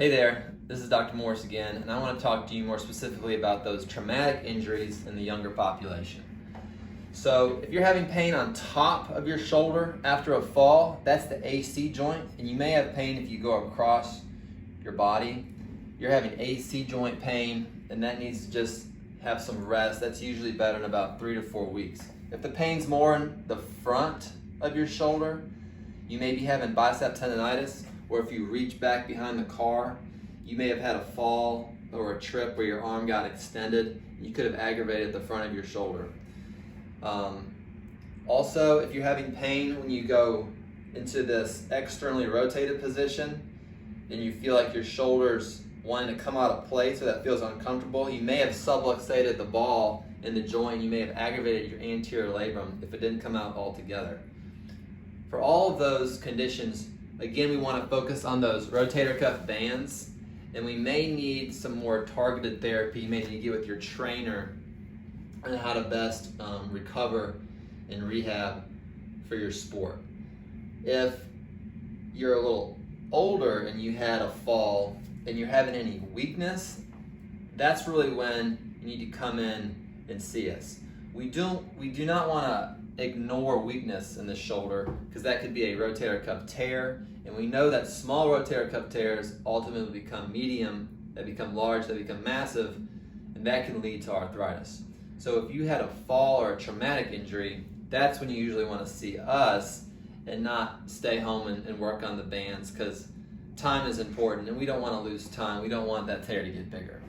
Hey there, this is Dr. Morris again, and I want to talk to you more specifically about those traumatic injuries in the younger population. So, if you're having pain on top of your shoulder after a fall, that's the AC joint, and you may have pain if you go across your body. You're having AC joint pain, and that needs to just have some rest. That's usually better in about 3 to 4 weeks. If the pain's more in the front of your shoulder, you may be having bicep tendonitis, or if you reach back behind the car, you may have had a fall or a trip where your arm got extended. You could have aggravated the front of your shoulder. Also, if you're having pain when you go into this externally rotated position and you feel like your shoulder's wanting to come out of place or that feels uncomfortable, you may have subluxated the ball in the joint. You may have aggravated your anterior labrum if it didn't come out altogether. For all of those conditions, again, we want to focus on those rotator cuff bands, and we may need some more targeted therapy. You may need to get with your trainer on how to best recover and rehab for your sport. If you're a little older and you had a fall and you're having any weakness, that's really when you need to come in and see us. We do not want to ignore weakness in the shoulder, because that could be a rotator cuff tear, and we know that small rotator cuff tears ultimately become medium, they become large, they become massive, and that can lead to arthritis. So if you had a fall or a traumatic injury, that's when you usually want to see us and not stay home and work on the bands, because time is important and we don't want to lose time. We don't want that tear to get bigger.